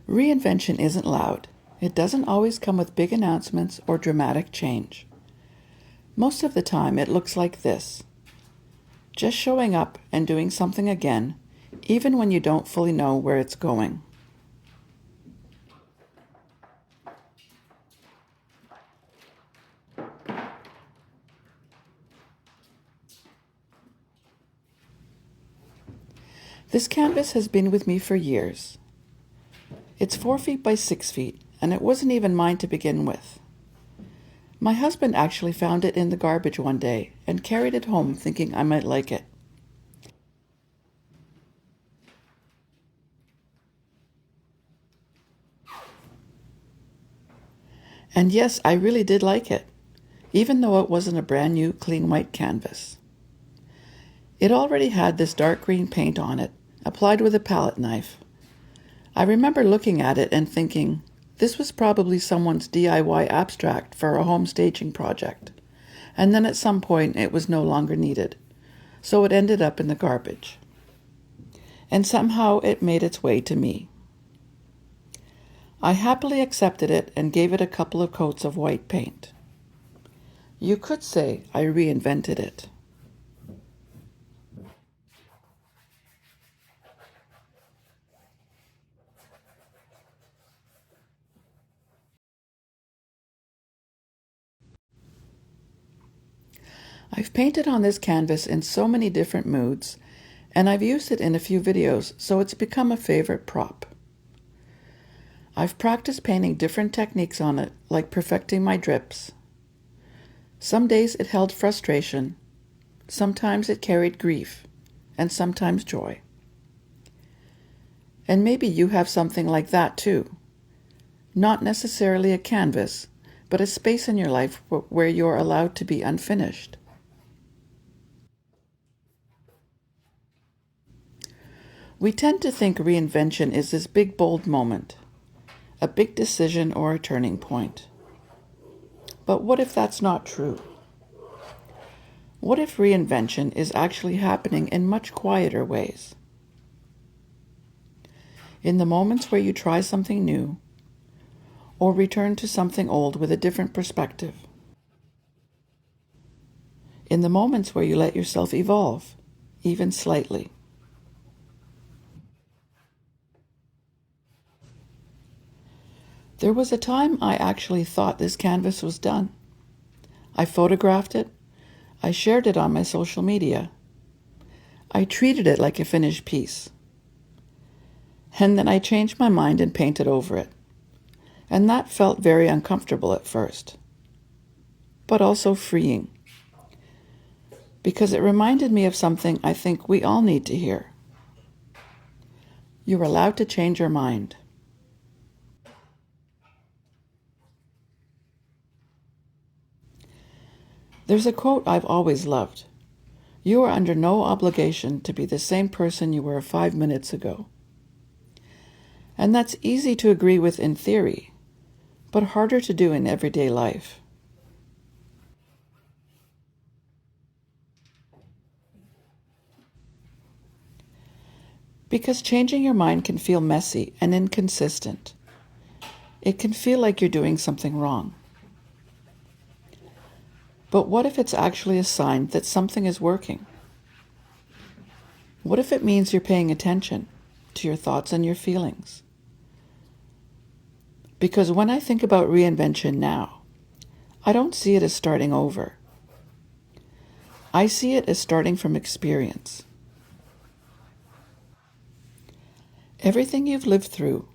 Reinvention isn't loud. It doesn't always come with big announcements or dramatic change. Most of the time, it looks like this: just showing up and doing something again, even when you don't fully know where it's going. This canvas has been with me for years. It's 4 feet by 6 feet, and it wasn't even mine to begin with. My husband actually found it in the garbage one day and carried it home thinking I might like it. And yes, I really did like it, even though it wasn't a brand new clean white canvas. It already had this dark green paint on it, applied with a palette knife. I remember looking at it and thinking, this was probably someone's DIY abstract for a home staging project, and then at some point it was no longer needed, so it ended up in the garbage. And somehow it made its way to me. I happily accepted it and gave it a couple of coats of white paint. You could say I reinvented it. I've painted on this canvas in so many different moods, and I've used it in a few videos, so it's become a favorite prop. I've practiced painting different techniques on it, like perfecting my drips. Some days it held frustration, sometimes it carried grief, and sometimes joy. And maybe you have something like that too. Not necessarily a canvas, but a space in your life where you're allowed to be unfinished. We tend to think reinvention is this big, bold moment, a big decision or a turning point. But what if that's not true? What if reinvention is actually happening in much quieter ways? In the moments where you try something new, or return to something old with a different perspective. In the moments where you let yourself evolve, even slightly. There was a time I actually thought this canvas was done. I photographed it. I shared it on my social media. I treated it like a finished piece. And then I changed my mind and painted over it. And that felt very uncomfortable at first, but also freeing, because it reminded me of something I think we all need to hear. You're allowed to change your mind. There's a quote I've always loved. You are under no obligation to be the same person you were 5 minutes ago. And that's easy to agree with in theory, but harder to do in everyday life. Because changing your mind can feel messy and inconsistent. It can feel like you're doing something wrong. But what if it's actually a sign that something is working? What if it means you're paying attention to your thoughts and your feelings? Because when I think about reinvention now, I don't see it as starting over. I see it as starting from experience. Everything you've lived through,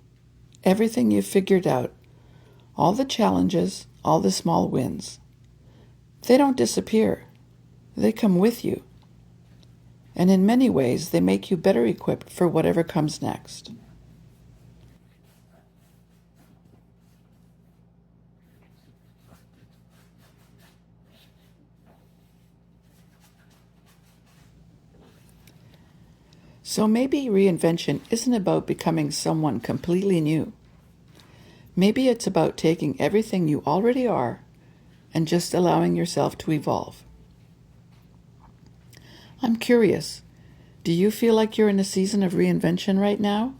everything you've figured out, all the challenges, all the small wins, they don't disappear. They come with you. And in many ways, they make you better equipped for whatever comes next. So maybe reinvention isn't about becoming someone completely new. Maybe it's about taking everything you already are and just allowing yourself to evolve. I'm curious, do you feel like you're in a season of reinvention right now?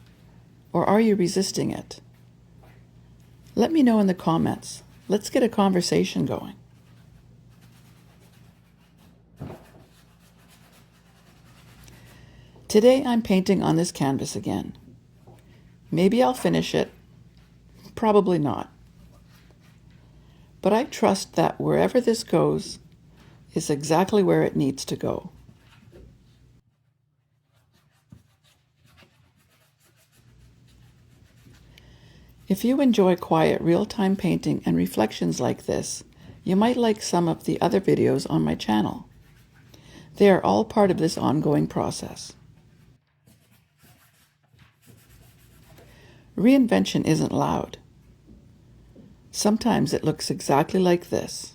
Or are you resisting it? Let me know in the comments. Let's get a conversation going. Today I'm painting on this canvas again. Maybe I'll finish it. Probably not. But I trust that wherever this goes is exactly where it needs to go. If you enjoy quiet, real-time painting and reflections like this, you might like some of the other videos on my channel. They are all part of this ongoing process. Reinvention isn't loud. Sometimes it looks exactly like this.